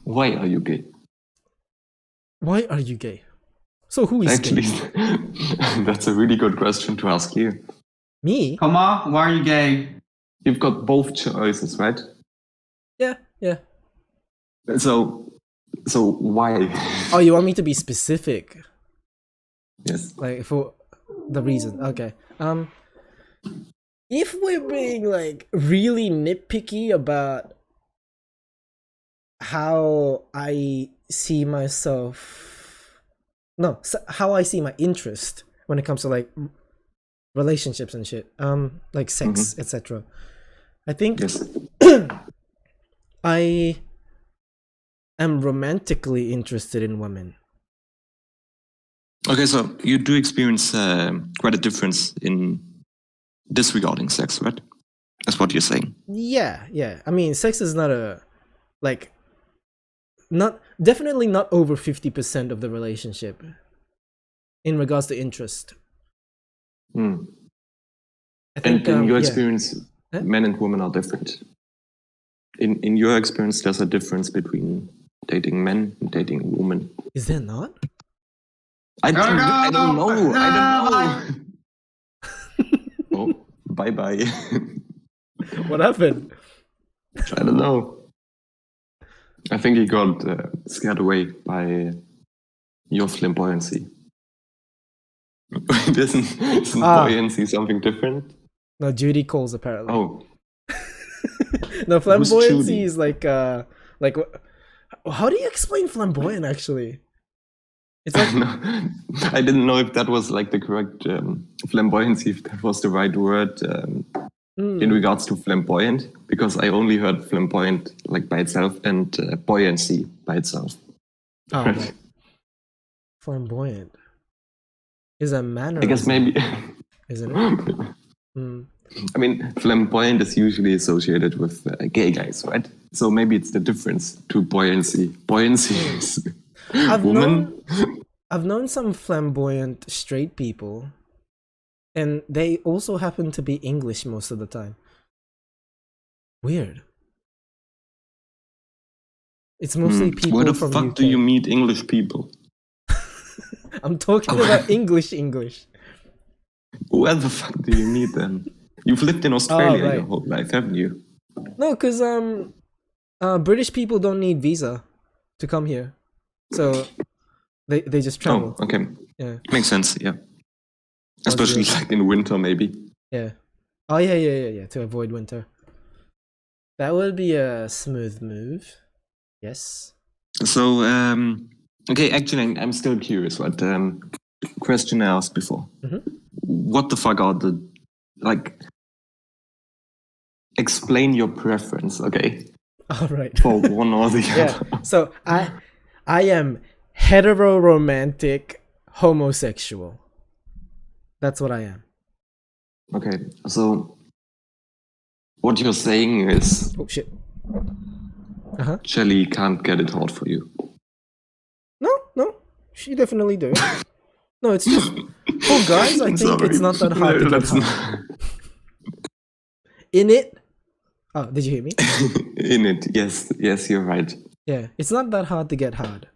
Why are you gay? Why are you gay? So who is Actually, gay? that's a really good question to ask you. Me? Come on, why are you gay? You've got both choices, right? Yeah. So why? Oh, you want me to be specific? Yes. Like for the reason. Okay. If we're being like really nitpicky about how I see myself, how I see my interest when it comes to like relationships and shit, like sex, etc. I think Yes. I am romantically interested in women. Okay, so you do experience quite a difference in disregarding sex, right? That's what you're saying. Yeah. I mean, sex is not definitely not over 50% of the relationship in regards to interest. Hmm. I think, and in your experience, men and women are different. In your experience, there's a difference between dating men and dating women. Is there not? I don't know. Oh, bye. What happened? I don't know. I think he got scared away by your flamboyancy. Isn't buoyancy something different? No, Judy calls apparently. Oh. No, flamboyancy is like how do you explain flamboyant actually? It's like I didn't know if that was like the correct flamboyancy, if that was the right word in regards to flamboyant, because I only heard flamboyant like by itself and buoyancy by itself. Oh, right. Flamboyant is a manner. I guess maybe. Isn't it? I mean, flamboyant is usually associated with gay guys, right? So maybe it's the difference to buoyancy. Buoyancy is woman. I've known some flamboyant straight people, and they also happen to be English most of the time. Weird. It's mostly people Where the from fuck UK. do you meet English people? I'm talking about English. Where the fuck do you meet them? You've lived in Australia your whole life, haven't you? No, because British people don't need visa to come here, so they just travel. Oh, okay. Yeah, makes sense. Yeah, especially like in winter, maybe. Yeah. Oh yeah. To avoid winter. That would be a smooth move. Yes. So okay, actually, I'm still curious. What question I asked before? What the fuck are the like? Explain your preference, okay? All right. For one or the other. So I am hetero-romantic homosexual. That's what I am. Okay, so what you're saying is... Oh, shit. Shelly can't get it hard for you. No. She definitely do. No, it's just... For guys, I think it's not that hard to get hard. In it... Oh, did you hear me? In it, yes, you're right. Yeah, it's not that hard to get hard.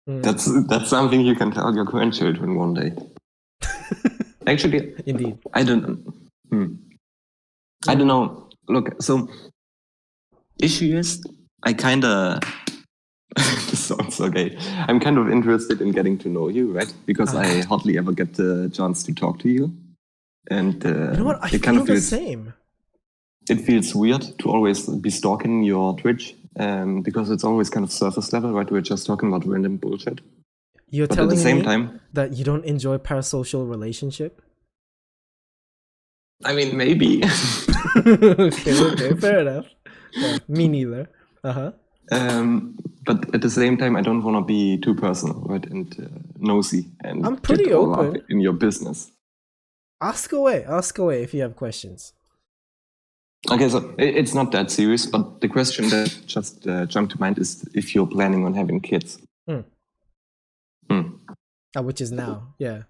That's something you can tell your grandchildren one day. Actually, indeed. I don't know. Look, so issue is I kind of this sounds so gay. I'm kind of interested in getting to know you, right? Because I hardly ever get the chance to talk to you. And you know what? I feel the same. It feels weird to always be stalking your Twitch, because it's always kind of surface level, right? We're just talking about random bullshit. You're telling at the same time that you don't enjoy parasocial relationship? I mean, maybe. okay, fair enough. Yeah, me neither. But at the same time, I don't want to be too personal, right? And nosy. And I'm pretty open in your business. Ask away if you have questions. Okay, so it's not that serious, but the question that just jumped to mind is if you're planning on having kids. Which is now, yeah.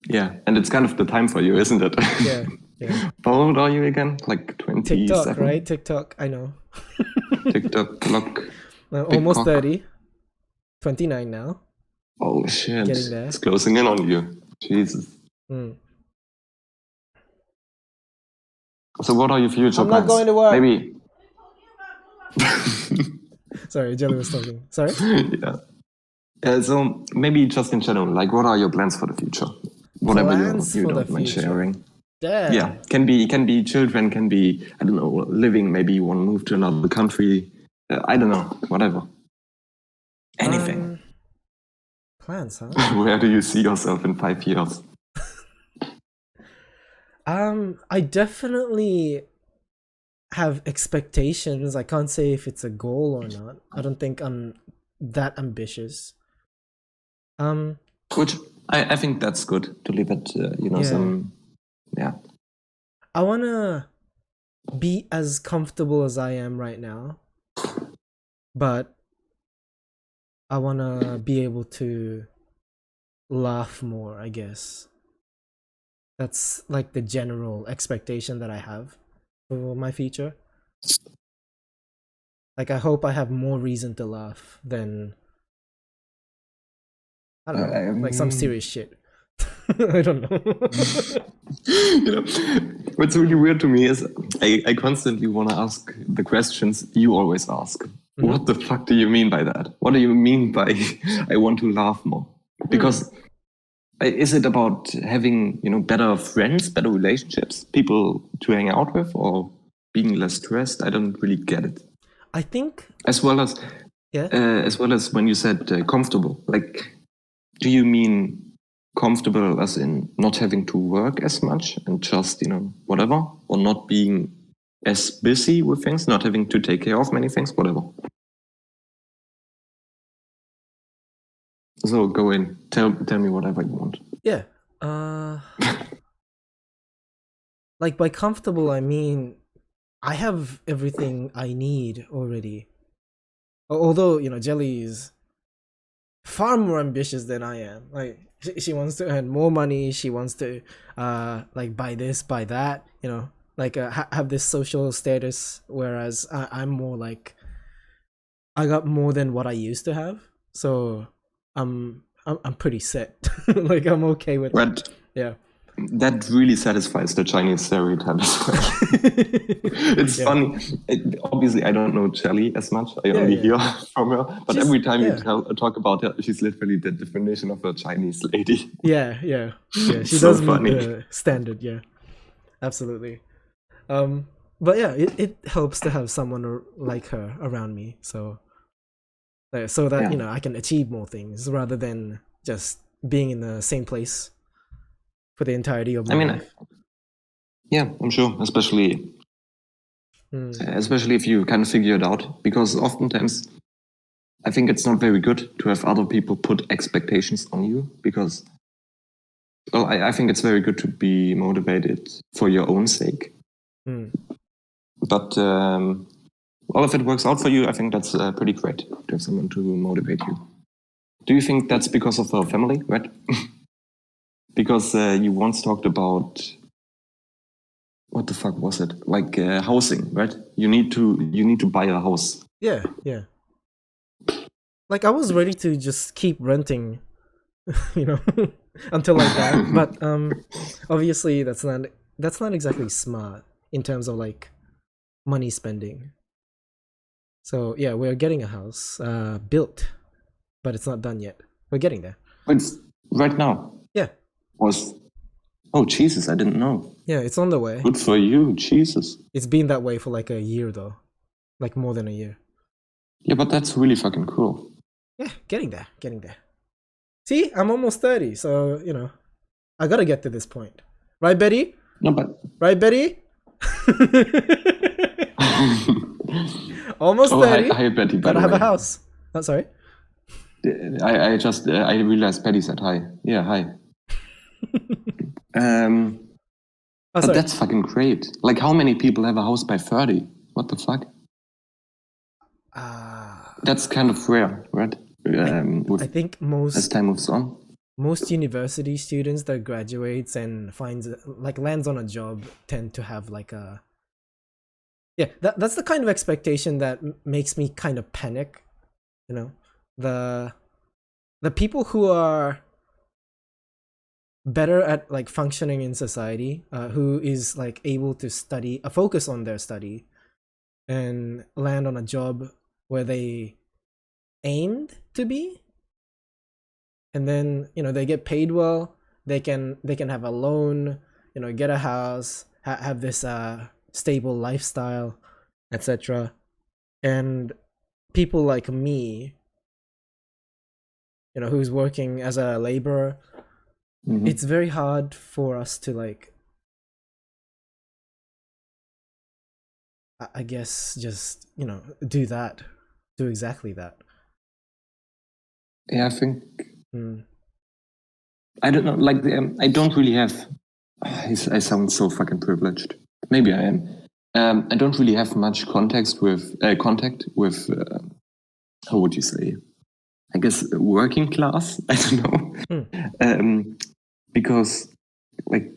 Yeah, and it's kind of the time for you, isn't it? Yeah. Yeah. How old are you again? Like 27? TikTok, right? TikTok, I know. TikTok, clock. Almost cock. 30. 29 now. Oh shit. Getting there. It's closing in on you. Jesus. So what are your future I'm plans? not going to work. Maybe. Sorry, Jelly was talking. Sorry? Yeah. So maybe just in general, like what are your plans for the future? Whatever Plans you for the don't mind future. sharing. Damn. Yeah, can be children, can be, I don't know, living. Maybe you want to move to another country. I don't know, whatever. Anything. Plans, huh? Where do you see yourself in 5 years? I definitely have expectations. I can't say if it's a goal or not. I don't think I'm that ambitious. Which I think that's good to leave it, some, yeah. I want to be as comfortable as I am right now, but I want to be able to laugh more, I guess. That's like the general expectation that I have for my future. Like, I hope I have more reason to laugh than, I don't know, like some serious shit. I don't know. What's really weird to me is I constantly want to ask the questions you always ask. What the fuck do you mean by that? What do you mean by I want to laugh more? Because is it about having, better friends, better relationships, people to hang out with, or being less stressed? I don't really get it. I think as well as when you said comfortable, like, do you mean comfortable as in not having to work as much and just, whatever, or not being as busy with things, not having to take care of many things, whatever? So go in, tell me whatever you want. Yeah. Like, by comfortable, I mean I have everything I need already. Although, Jelly is far more ambitious than I am. Like, she wants to earn more money. She wants to like buy this, buy that, like have this social status, whereas I'm more like, I got more than what I used to have. So I'm pretty set. Like, I'm okay with that. Yeah. That really satisfies the Chinese stereotype as well. It's funny. Obviously, I don't know Jelly as much. I only hear from her. But every time you talk about her, she's literally the definition of a Chinese lady. Yeah. She does meet the standard. Yeah, absolutely. But yeah, it helps to have someone like her around me. So that I can achieve more things rather than just being in the same place for the entirety of my life. Yeah, I'm sure, especially if you kind of figure it out, because oftentimes I think it's not very good to have other people put expectations on you, because, well, I think it's very good to be motivated for your own sake. But, well, if it works out for you, I think that's pretty great to have someone to motivate you. Do you think that's because of her family, right? Because you once talked about, what the fuck was it? Like housing, right? You need to buy a house. Yeah. Like, I was ready to just keep renting, until I die. But obviously that's not exactly smart in terms of like money spending. So yeah, we're getting a house built, but it's not done yet. We're getting there. It's right now. Yeah. Oh, Jesus, I didn't know. Yeah, it's on the way. Good for you, Jesus. It's been that way for like a year, though. Like, more than a year. Yeah, but that's really fucking cool. Yeah, getting there. See, I'm almost 30, so, I gotta get to this point. Right, Betty? No, but... Right, Betty? Almost 30. Hi, Betty, by gotta the have way. a house. Oh, sorry? I realized Betty said hi. Yeah, hi. But that's fucking great. Like, how many people have a house by 30? What the fuck? That's kind of rare, right? I think most... As time moves on. most university students that graduates and lands on a job tend to have like a that's the kind of expectation that makes me kind of panic. You know, the people who are better at like functioning in society, who is like able to study, focus on their study, and land on a job where they aimed to be, and then they get paid well, they can have a loan, get a house, have this stable lifestyle, etc. And people like me, who's working as a laborer, it's very hard for us to like, I guess, just do exactly that. Yeah, I think I don't know. Like, I don't really have. I sound so fucking privileged. Maybe I am. I don't really have much contact with how would you say? I guess working class. I don't know. Because like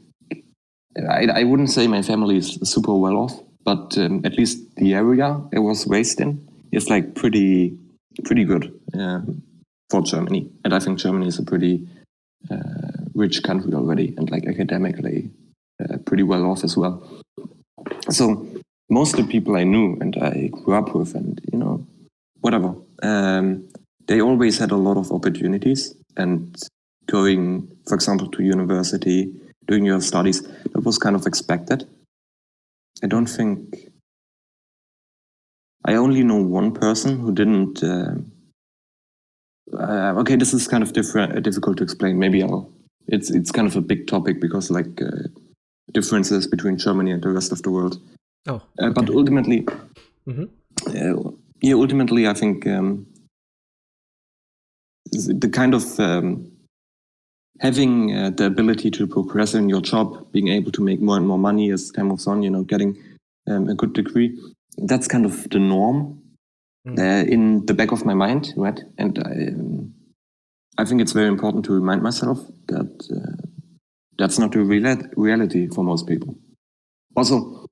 I wouldn't say my family is super well off, but at least the area I was raised in is like pretty good for Germany, and I think Germany is a pretty rich country already, and like academically pretty well off as well. So most of the people I knew and I grew up with, and whatever, they always had a lot of opportunities, and going, for example, to university, doing your studies, that was kind of expected. I don't think I only know one person who didn't. Okay, this is kind of difficult to explain. Maybe it's kind of a big topic because like differences between Germany and the rest of the world. Oh, okay. But ultimately, ultimately, I think the kind of having the ability to progress in your job, being able to make more and more money as time moves on, getting a good degree, that's kind of the norm. In the back of my mind, right? And I think it's very important to remind myself that that's not the reality for most people. Also,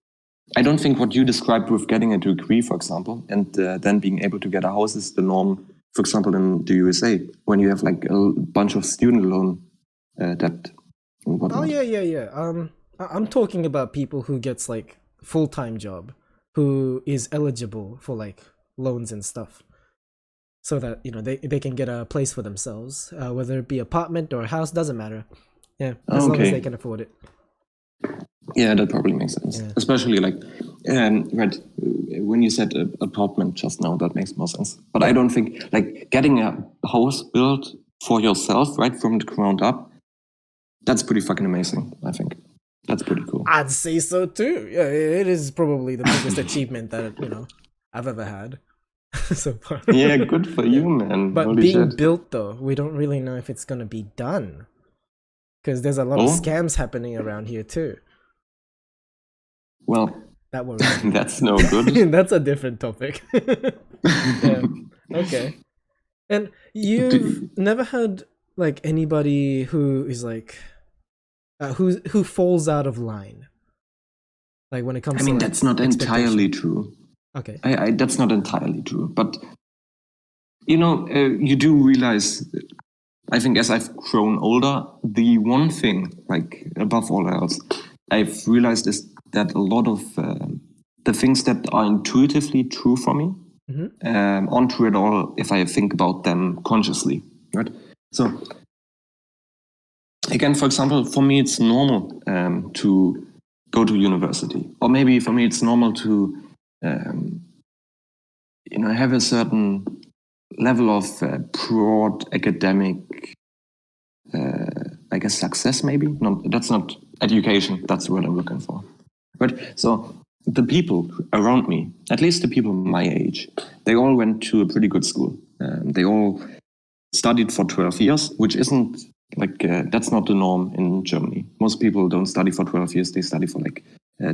I don't think what you described with getting a degree, for example, and then being able to get a house is the norm, for example, in the USA, when you have like a bunch of student loan debt. Oh, yeah. I'm talking about people who gets like full-time job, who is eligible for like loans and stuff, so that they can get a place for themselves, whether it be apartment or a house, doesn't matter. Yeah, as long as they can afford it. Yeah, that probably makes sense. Yeah. Especially like right, when you said apartment just now, that makes more sense. But I don't think like getting a house built for yourself, right, from the ground up, that's pretty fucking amazing. I think that's pretty cool. I'd say so too. Yeah, it is probably the biggest achievement that I've ever had so far. Yeah, good for you, man. But Holy being shit. built though, we don't really know if it's gonna be done, because there's a lot of scams happening around here too. Well, that's no good. That's a different topic. Yeah. Okay. And you've never had like anybody who is like who falls out of line, like when it comes to that's not entirely true. Okay. I that's not entirely true, but you do realize, I think as I've grown older, the one thing, like above all else, I've realized is that a lot of the things that are intuitively true for me aren't true at all if I think about them consciously, right? So again, for example, for me it's normal to go to university, or maybe for me it's normal to have a certain level of broad academic I guess success, maybe. No, that's not education, that's what I'm looking for. But so the people around me, at least the people my age, they all went to a pretty good school. They all studied for 12 years, which isn't like, that's not the norm in Germany. Most people don't study for 12 years, they study for like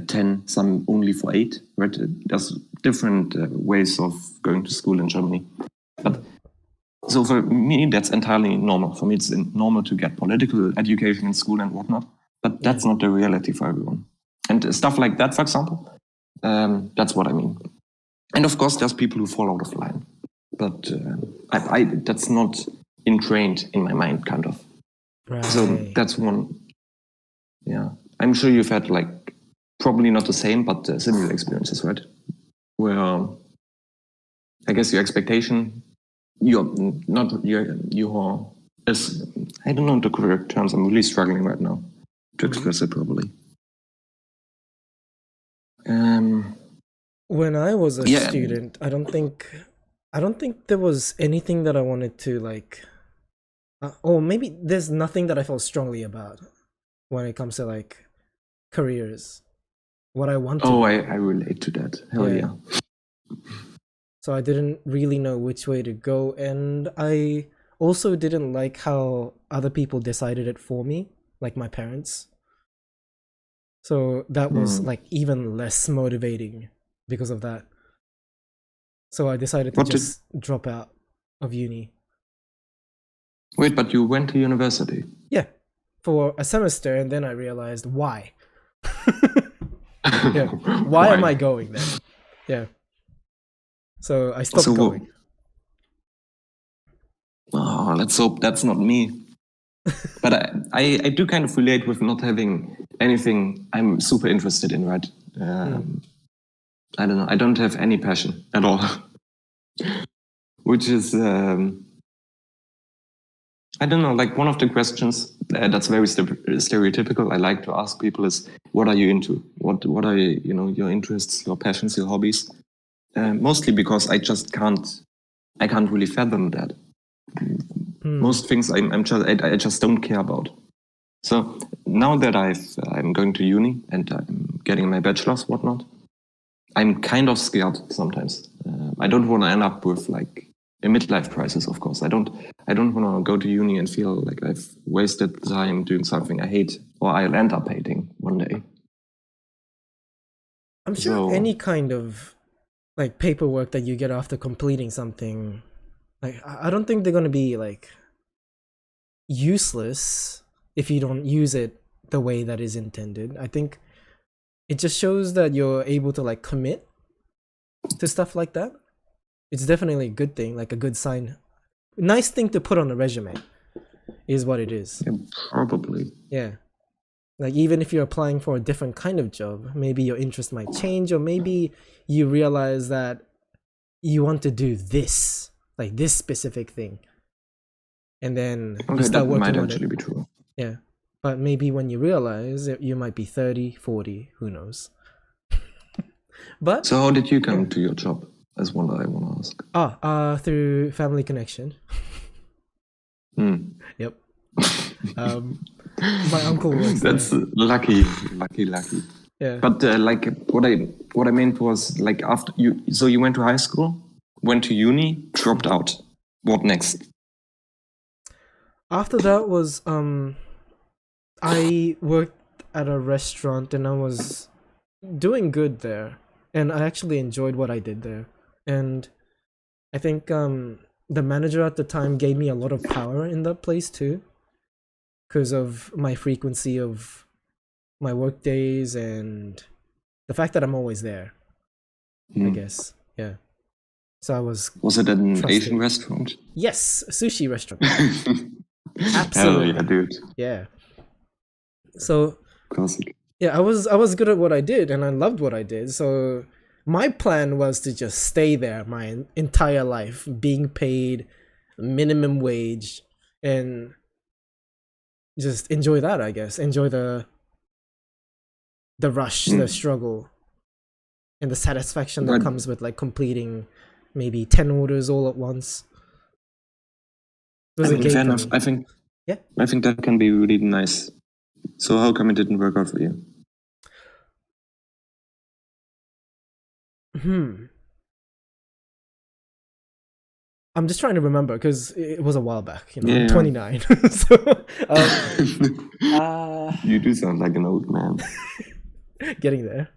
10, some only for 8, right? There's different ways of going to school in Germany. But So for me, that's entirely normal. For me, it's normal to get political education in school and whatnot. But that's not the reality for everyone. And stuff like that, for example, that's what I mean. And of course, there's people who fall out of line. But that's not entrained in my mind, kind of. Right. So that's one. Yeah. I'm sure you've had probably not the same, but similar experiences, right? Where I guess your expectation, is, I don't know the correct terms. I'm really struggling right now to express it properly. When I was a student, I don't think there was anything that I wanted to or maybe there's nothing that I felt strongly about when it comes to careers. What I want to do. I relate to that. Hell yeah. So I didn't really know which way to go, and I also didn't like how other people decided it for me, like my parents. So that was even less motivating because of that. So I decided to just drop out of uni. Wait, but you went to university? Yeah, for a semester, and then I realized why. Why am I going there? Yeah. So I stopped going. Oh, let's hope that's not me. But I do kind of relate with not having anything I'm super interested in, right? I don't know. I don't have any passion at all. Which is, I don't know, one of the questions that's very stereotypical I like to ask people is, what are you into? What are your interests, your passions, your hobbies? Mostly because I can't really fathom that. Most things I just don't care about. So now that I'm going to uni and I'm getting my bachelor's, whatnot, I'm kind of scared sometimes. I don't want to end up with a midlife crisis. Of course, I don't want to go to uni and feel like I've wasted time doing something I hate, or I'll end up hating one day. I'm sure any kind of paperwork that you get after completing something, I don't think they're gonna be useless if you don't use it the way that is intended. I think it just shows that you're able to commit to stuff like that. It's definitely a good thing, a good sign. Nice thing to put on a resume is what it is. Yeah, probably. Yeah. Even if you're applying for a different kind of job, maybe your interest might change, or maybe you realize that you want to do this, this specific thing. And then you start working on it. That might actually be true. Yeah. But maybe when you realize it, you might be 30, 40, who knows. But so how did you come to your job? That's one that I want to ask. Through family connection. Yep. My uncle works there. That's lucky. Yeah. But what I meant was after you went to high school, went to uni, dropped out. What next? After that was I worked at a restaurant and I was doing good there, and I actually enjoyed what I did there. And I think the manager at the time gave me a lot of power in that place too, because of my frequency of my work days and the fact that I'm always there. I guess. Yeah. So I was it an trusted. Asian restaurant? Yes, a sushi restaurant. Absolutely. Hell yeah, dude. Yeah. So classic. Yeah, I was good at what I did and I loved what I did. So my plan was to just stay there my entire life, being paid minimum wage and just enjoy that, I guess. Enjoy the rush, the struggle, and the satisfaction that comes with completing maybe 10 orders all at once. It was a game fair enough. I think that can be really nice. So how come it didn't work out for you? I'm just trying to remember because it was a while back. I'm 29. So, you do sound like an old man. Getting there.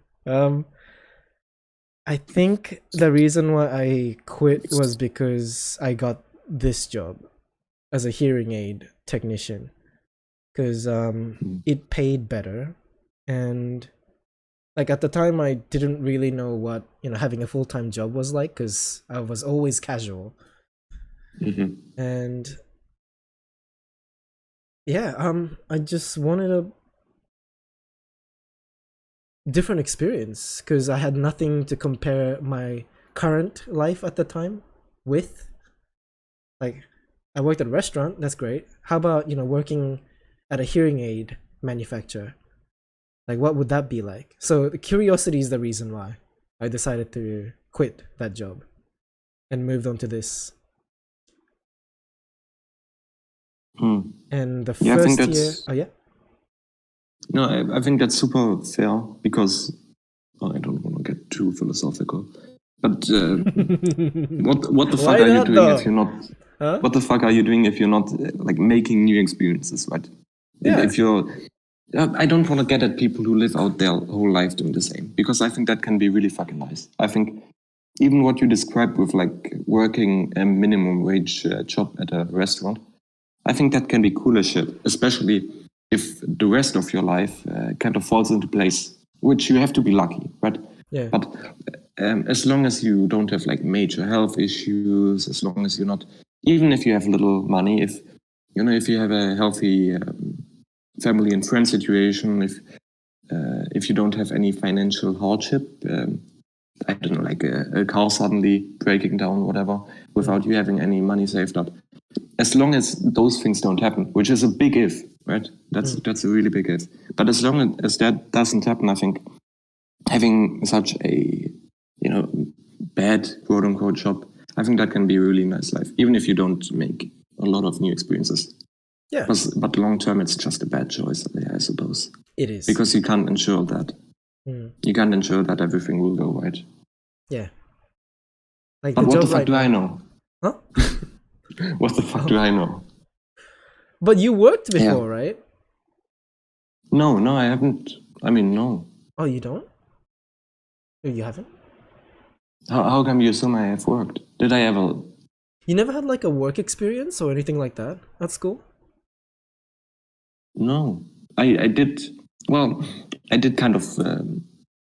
I think the reason why I quit was because I got this job as a hearing aid technician because it paid better, and like at the time I didn't really know what having a full-time job was like because I was always casual. And yeah, I just wanted a different experience because I had nothing to compare my current life at the time with. Like, I worked at a restaurant, that's great. How about working at a hearing aid manufacturer? Like, what would that be like? So the curiosity is the reason why I decided to quit that job and moved on to this. And the first year, No, I think that's super fair because I don't want to get too philosophical. But what the fuck are you doing if you're not? Huh? What the fuck are you doing if you're not like making new experiences, right? Yeah. If you're, I don't want to get at people who live out their whole life doing the same because I think that can be really fucking nice. I think even what you described with like working a minimum wage job at a restaurant, I think that can be cool as shit, especially if the rest of your life kind of falls into place, which you have to be lucky, right? Yeah. But as long as you don't have like major health issues, as long as you're not, even if you have little money, if you have a healthy family and friend situation, if you don't have any financial hardship, I don't know, like a car suddenly breaking down, whatever, without you having any money saved up. As long as those things don't happen, which is a big if, right? That's a really big if. But as long as that doesn't happen, I think having such a bad quote unquote job, I think that can be a really nice life, even if you don't make a lot of new experiences. Yeah. But long term, it's just a bad choice, I suppose. It is. Because you can't ensure that. You can't ensure that everything will go right. Yeah. Like but what the fuck do I know? Huh? What the fuck do I know? But you worked before, right? No, I haven't. I mean, no. Oh, you don't? You haven't? How come you assume I have worked? Did I ever? You never had like a work experience or anything like that at school? No, I did. Well, I did kind of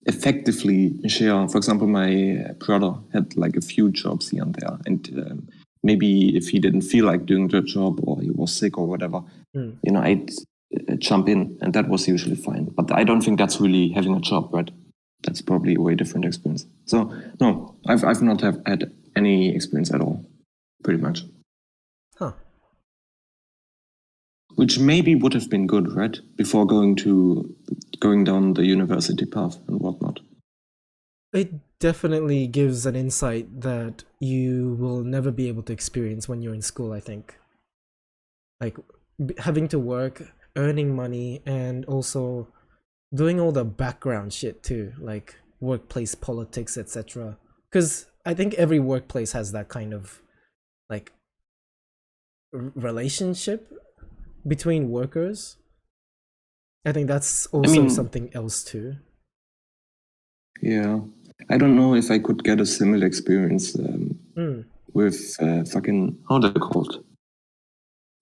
effectively share. For example, my brother had like a few jobs here and there, and maybe if he didn't feel like doing the job or he was sick or whatever, I'd jump in, and that was usually fine. But I don't think that's really having a job, right? That's probably a way different experience. So no, I've not had any experience at all, pretty much. Huh. Which maybe would have been good, right? Before going down the university path and whatnot. It definitely gives an insight that you will never be able to experience when you're in school, I think. Like having to work, earning money, and also doing all the background shit too, like workplace politics, etc. Because I think every workplace has that kind of like relationship between workers. I think that's also something else too. Yeah, I don't know if I could get a similar experience with fucking, how they're called.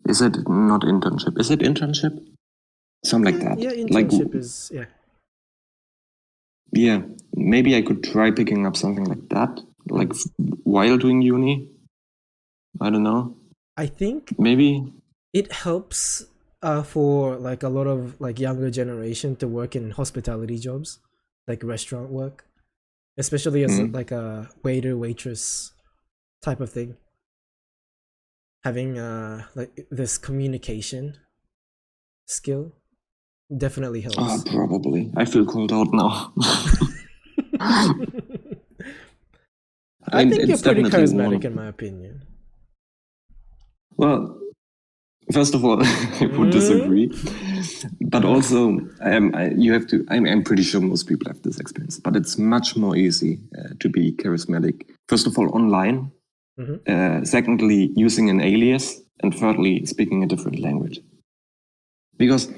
Is it not internship? Is it internship? Something like that. Yeah, internship is, yeah. Yeah, maybe I could try picking up something like that, like while doing uni. I don't know. I think maybe it helps for like a lot of like younger generation to work in hospitality jobs, like restaurant work, especially as like a waiter, waitress type of thing. Having like this communication skill definitely helps. Probably. I feel called out now. I think you're pretty charismatic in my opinion. Well, first of all, I would disagree. But also, I'm pretty sure most people have this experience, but it's much more easy to be charismatic. First of all, online. Secondly, using an alias. And thirdly, speaking a different language. Because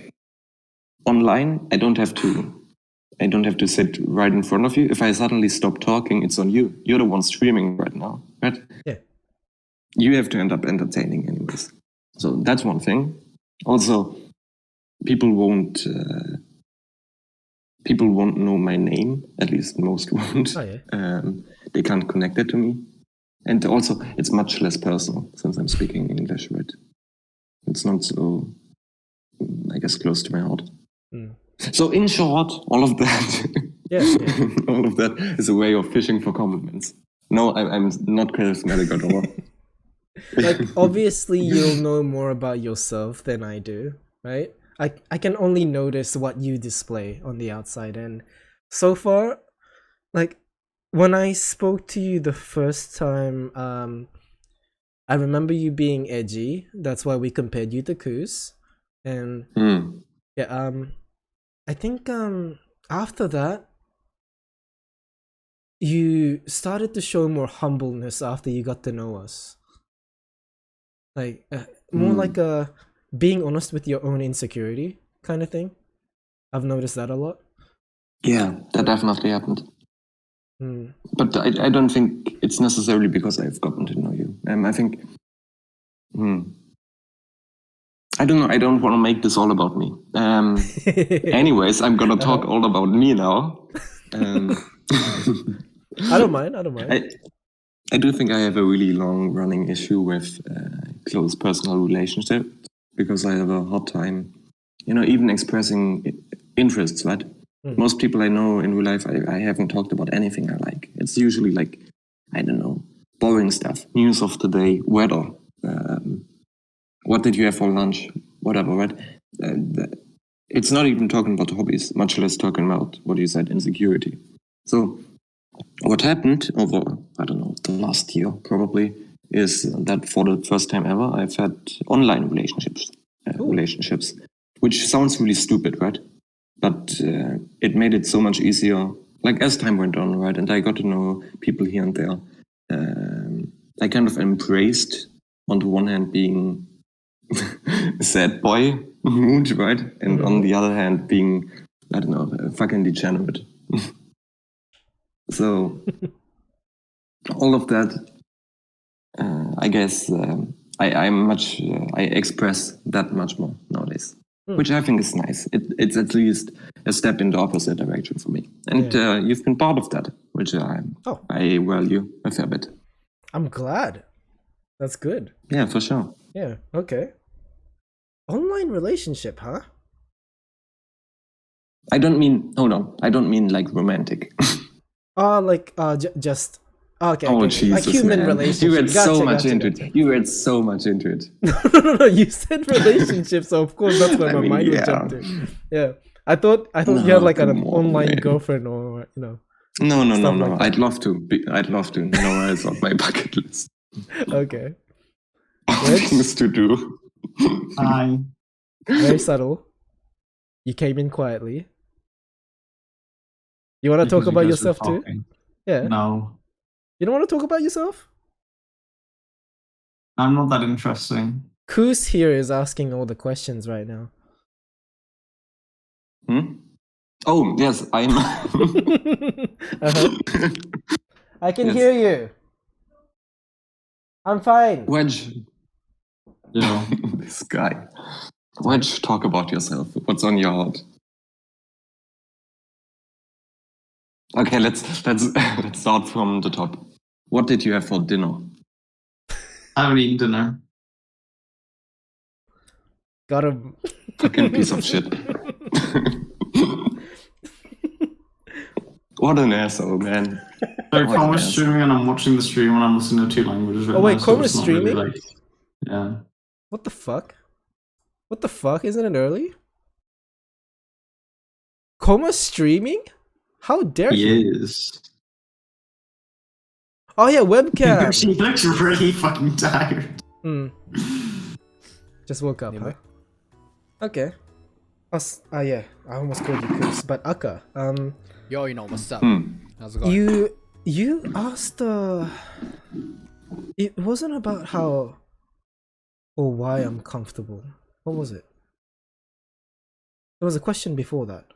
online, I don't have to sit right in front of you. If I suddenly stop talking, it's on you. You're the one streaming right now, right? Yeah. you have to end up entertaining anyways. So that's one thing. Also, people won't know my name. At least most won't. Oh, yeah. They can't connect it to me. And also, it's much less personal since I'm speaking English, right? It's not so, I guess, close to my heart. So, in short, all of that, all of that is a way of fishing for compliments. No, I'm not charismatic at all. Like, obviously, you'll know more about yourself than I do, right? I can only notice what you display on the outside, and so far, like, when I spoke to you the first time, I remember you being edgy. That's why we compared you to Koos. And yeah, I think after that, you started to show more humbleness after you got to know us. Like more like a being honest with your own insecurity kind of thing. I've noticed that a lot. Yeah, that definitely happened. But I don't think it's necessarily because I've gotten to know you. I think, I don't know. I don't want to make this all about me. Anyways, I'm gonna talk all about me now. I don't mind. I don't mind. I do think I have a really long-running issue with close personal relationships because I have a hard time, even expressing interests, right? Most people I know in real life, I haven't talked about anything I like. It's usually like, I don't know, boring stuff, news of the day, weather, what did you have for lunch, whatever, right? It's not even talking about hobbies, much less talking about what you said, insecurity. So what happened over, I don't know, the last year probably, is that for the first time ever, I've had online relationships, which sounds really stupid, right? But it made it so much easier, like as time went on, right? And I got to know people here and there. I kind of embraced, on the one hand, being a sad boy mood, right? And on the other hand, being, I don't know, a fucking degenerate. So all of that, I guess I express that much more nowadays, which I think is nice. It's at least a step in the opposite direction for me. And you've been part of that, which I value a fair bit. I'm glad. That's good. Yeah, for sure. Yeah, okay. Online relationship, huh? I don't mean like romantic. Just okay. Oh, Okay. Jesus, like human man. relationship. You read Gotcha, so much into gotcha. it. You read so much into it. No. You said relationship, so of course that's where my mind would jump to. Yeah, I thought you had like an online girlfriend or No. Like I'd love to. It's on my bucket list. Okay. Things to do. Hi. Very subtle. You came in quietly. You want to talk about yourself too? Yeah. No. You don't want to talk about yourself? I'm not that interesting. Koos here is asking all the questions right now. Oh, yes, I'm... I can hear you. I'm fine. Wedge. Yeah. This guy. Wedge, talk about yourself. What's on your heart? Okay, let's start from the top. What did you have for dinner? I haven't eaten dinner. Got him. Fucking piece of shit. What an asshole, man. So Chroma's streaming and I'm watching the stream and I'm listening to two languages right Oh wait, now, so Chroma's it's not streaming? really like, yeah. What the fuck? What the fuck? Isn't it early? Coma's streaming? How dare he? He is. Oh yeah, webcam. She looks really fucking tired. Just woke up, huh? Okay. Yeah, I almost called you Koos, but Aka, Yo, what's up? How's it going? you asked it wasn't about how or why I'm comfortable. What was it? There was a question before that.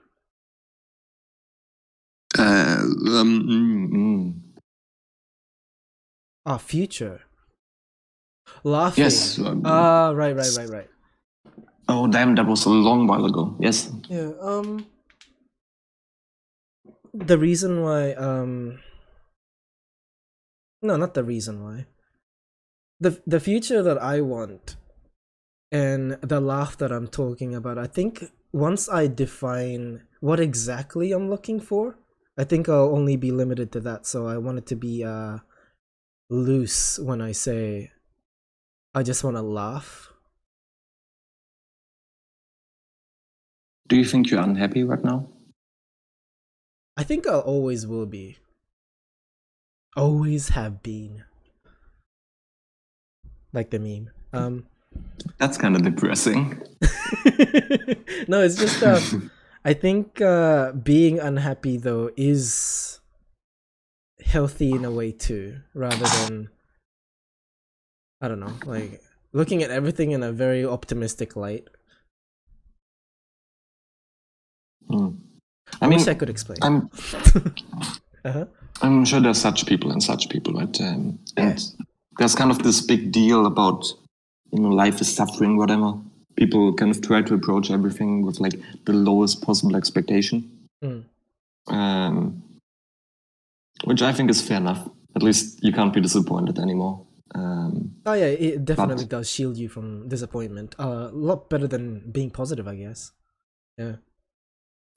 Future. Laughing. Yes. Right. Oh damn, that was a long while ago. Yes. Yeah. The reason why no, not the reason why. The future that I want and the laugh that I'm talking about, I think once I define what exactly I'm looking for, I think I'll only be limited to that. So I want it to be loose when I say I just want to laugh. Do you think you're unhappy right now? I think I always will be. Always have been. Like the meme. That's kind of depressing. No, it's just I think being unhappy though is healthy in a way too, rather than, I don't know, like looking at everything in a very optimistic light. I wish I could explain. I'm sure there's such people and such people, right? And there's kind of this big deal about, life is suffering, whatever. People kind of try to approach everything with like the lowest possible expectation, which I think is fair enough. At least you can't be disappointed anymore. It definitely does shield you from disappointment. A lot better than being positive, I guess. Yeah.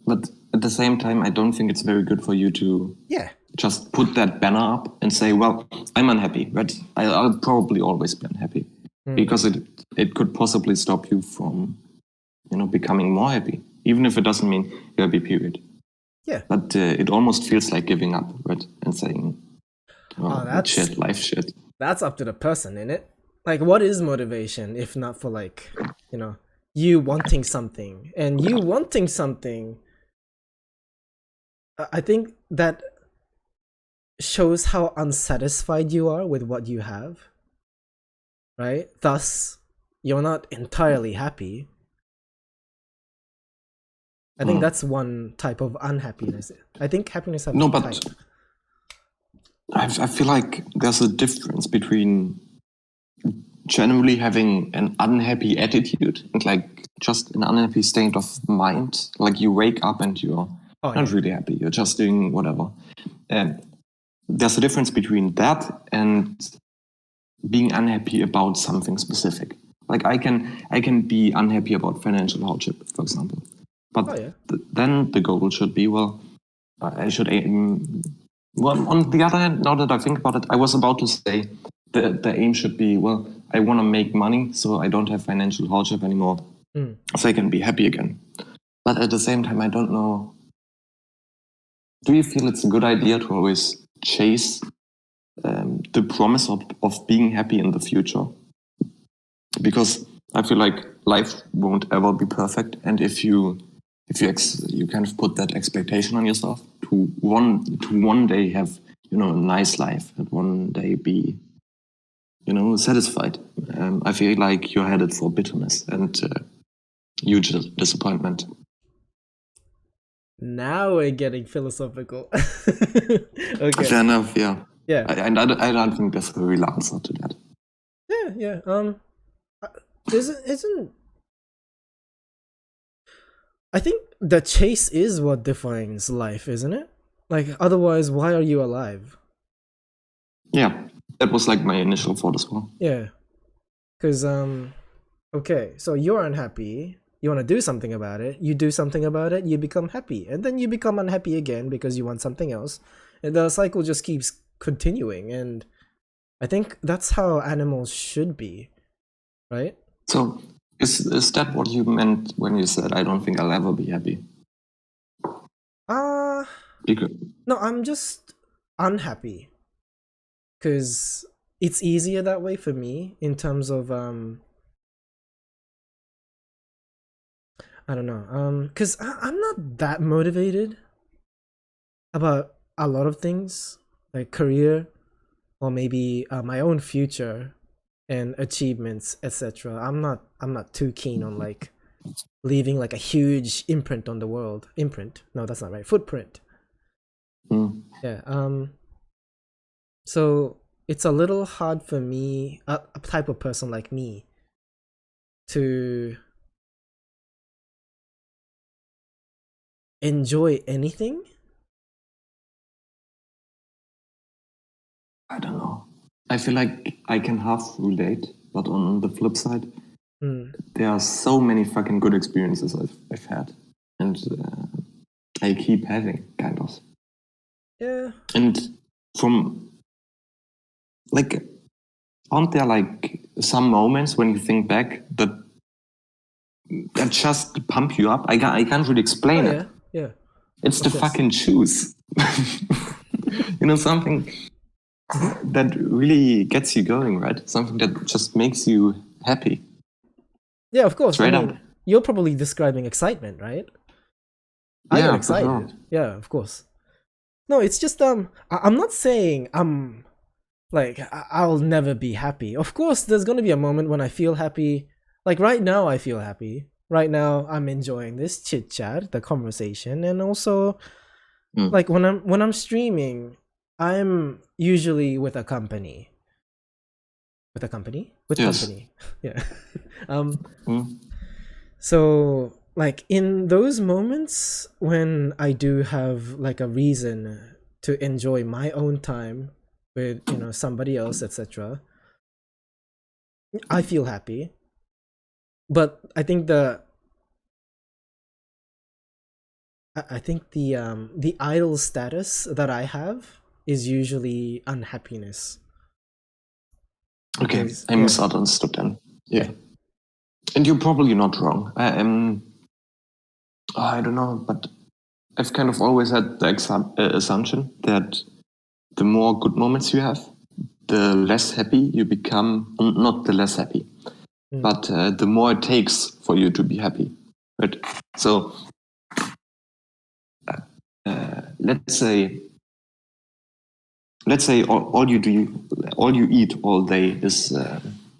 But at the same time, I don't think it's very good for you to just put that banner up and say, well, I'm unhappy, right? I'll probably always be unhappy. Because it could possibly stop you from, becoming more happy, even if it doesn't mean you're happy, period. Yeah. But it almost feels like giving up, right? And saying, that's shit, life shit. That's up to the person, innit? Like, what is motivation if not for like, you wanting something? And you wanting something, I think that shows how unsatisfied you are with what you have. Right? Thus, you're not entirely happy. I think that's one type of unhappiness. I think happiness has but I feel like there's a difference between generally having an unhappy attitude and like just an unhappy state of mind. Like you wake up and you're not really happy. You're just doing whatever. And there's a difference between that and being unhappy about something specific. Like I can be unhappy about financial hardship, for example. But then the goal should be, I should aim. Well, on the other hand, now that I think about it, I was about to say the aim should be, I want to make money so I don't have financial hardship anymore, so I can be happy again. But at the same time, I don't know. Do you feel it's a good idea to always chase the promise of being happy in the future? Because I feel like life won't ever be perfect, and if you kind of put that expectation on yourself to one day have a nice life and one day be satisfied, I feel like you're headed for bitterness and huge disappointment. Now we're getting philosophical. Okay. Fair enough. Yeah. Yeah. And I don't think there's a real answer to that. Yeah. Isn't I think the chase is what defines life, isn't it? Like, otherwise, why are you alive? Yeah, that was like my initial thought as well. Yeah, because okay, so you're unhappy. You want to do something about it. You do something about it. You become happy, and then you become unhappy again because you want something else, and the cycle just keeps continuing. And I think that's how animals should be, right? So. Is that what you meant when you said, I don't think I'll ever be happy? No, I'm just unhappy. Because it's easier that way for me in terms of, I don't know, because I'm not that motivated about a lot of things, like career, or maybe my own future and achievements, etc. I'm not too keen on like leaving like a huge imprint on the world. No, that's not right. Footprint. Yeah. So it's a little hard for me, a type of person like me, to enjoy anything. I don't know. I feel like I can half relate, but on the flip side, there are so many fucking good experiences I've had, and I keep having, kind of. Yeah. And from, like, aren't there like some moments when you think back that just pump you up? I can't really explain it. Yeah. It's the fucking shoes. You know, something that really gets you going, right? Something that just makes you happy. Yeah, of course. Straight up. You're probably describing excitement, right? I get excited. For sure. Yeah, of course. No, it's just I'm not saying I'm like I'll never be happy. Of course, there's gonna be a moment when I feel happy. Like right now, I feel happy. Right now, I'm enjoying this chit chat, the conversation, and also like when I'm streaming, I'm usually with a company. With company, yeah. So like in those moments when I do have like a reason to enjoy my own time with somebody else, etc., I feel happy. But I think the idle status that I have is usually unhappiness. Okay, I misunderstood then. Yeah. And you're probably not wrong. I don't know, but I've kind of always had the assumption that the more good moments you have, the less happy you become. Not the less happy, but the more it takes for you to be happy. Right? So let's say all you eat all day is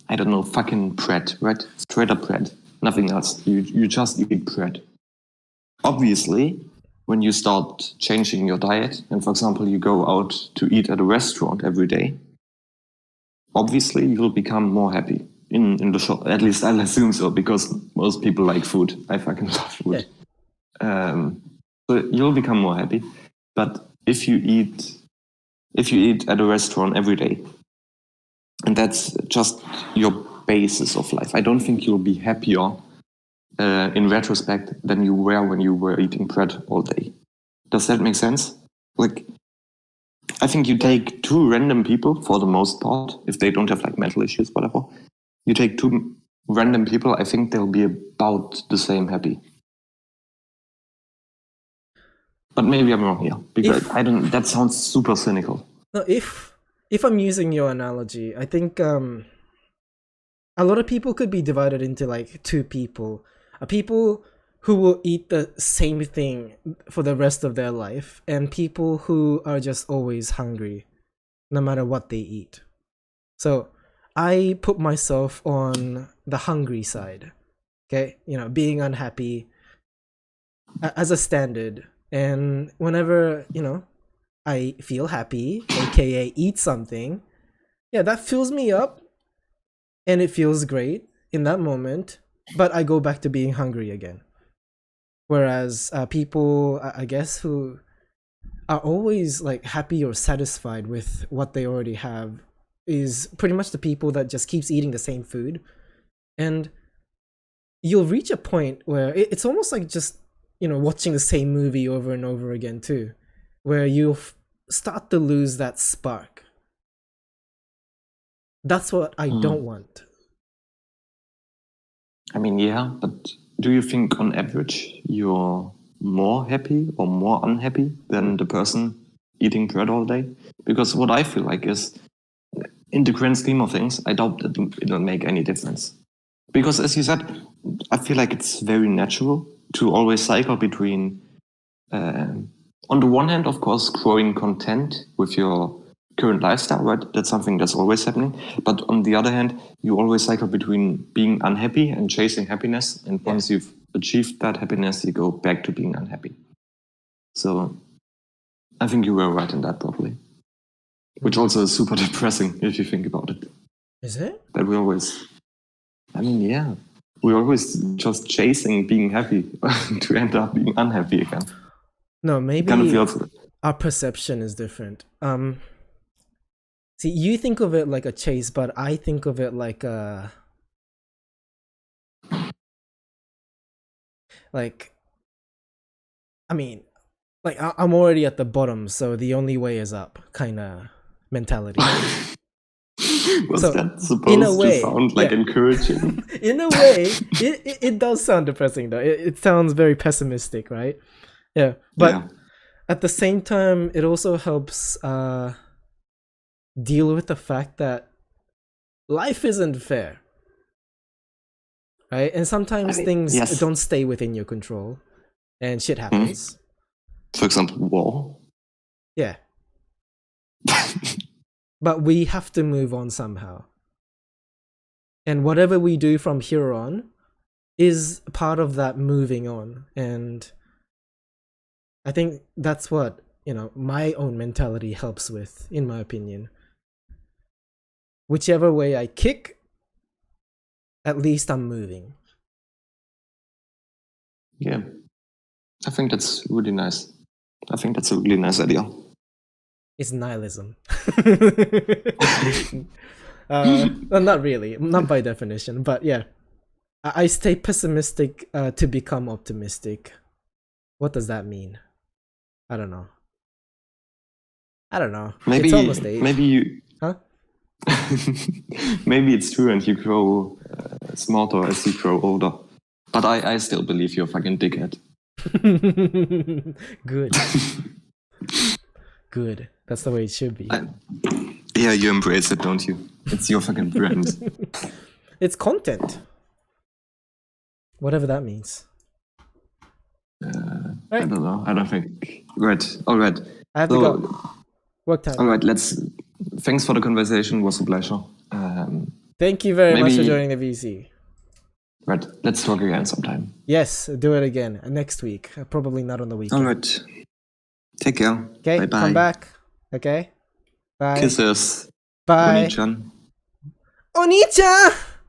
I don't know, fucking bread, right? Straight up bread, nothing else. You just eat bread. Obviously, when you start changing your diet, and for example, you go out to eat at a restaurant every day, obviously you'll become more happy in the shop. At least I'll assume so, because most people like food. I fucking love food. So you'll become more happy. But if you eat at a restaurant every day, and that's just your basis of life, I don't think you'll be happier in retrospect than you were when you were eating bread all day. Does that make sense? Like, I think you take two random people for the most part, if they don't have like mental issues, whatever. You take two random people, I think they'll be about the same happy. But maybe I'm wrong here, because that sounds super cynical. No, if I'm using your analogy, I think a lot of people could be divided into like two people. People who will eat the same thing for the rest of their life, and people who are just always hungry, no matter what they eat. So I put myself on the hungry side. Okay, being unhappy as a standard, and whenever I feel happy, aka eat something, that fills me up, and it feels great in that moment. But I go back to being hungry again. Whereas people, I guess, who are always like happy or satisfied with what they already have, is pretty much the people that just keeps eating the same food. And you'll reach a point where it's almost like just watching the same movie over and over again too, where you'll start to lose that spark. That's what I don't want. I mean, yeah, but do you think on average you're more happy or more unhappy than the person eating bread all day? Because what I feel like is, in the grand scheme of things, I doubt that it'll make any difference. Because as you said, I feel like it's very natural to always cycle between, on the one hand, of course, growing content with your current lifestyle, right? That's something that's always happening. But on the other hand, you always cycle between being unhappy and chasing happiness. And once you've achieved that happiness, you go back to being unhappy. So I think you were right in that, probably. which also is super depressing if you think about it. Is it? That we always, I mean, yeah, we're always just chasing being happy to end up being unhappy again. No, maybe Kind of feels. our perception is different. See, you think of it like a chase, but I think of it like a I mean, like I'm already at the bottom, so the only way is up kind of mentality. Was So, that supposed in a way, to sound like yeah. encouraging? In a way, it does sound depressing though. It sounds very pessimistic, right? Yeah, but Yeah. at the same time, it also helps deal with the fact that life isn't fair, right? And sometimes things yes. don't stay within your control, and shit happens. For example, war. Yeah. But we have to move on somehow. And whatever we do from here on is part of that moving on. And I think that's what, my own mentality helps with, in my opinion. Whichever way I kick, at least I'm moving. Yeah. I think that's really nice. I think that's a really nice idea. It's nihilism. Well, not really, not by definition, but yeah. I stay pessimistic to become optimistic. What does that mean? I don't know. Maybe, it's almost age. maybe you. Huh? Maybe it's true, and you grow smarter as you grow older. But I still believe you're a fucking dickhead. Good. Good. That's the way it should be. Yeah, you embrace it, don't you? It's your fucking brand. It's content. Whatever that means. I don't know. I don't think. Right. All right. I have to go. Work time. All right. Thanks for the conversation. It was a pleasure. Thank you very much for joining the VC. Right. Let's talk again sometime. Yes, do it again next week. Probably not on the weekend. All right. Take care. Okay. Bye-bye. Come back. Okay. Bye. Kisses. Bye. Oni-chan. Oni-chan!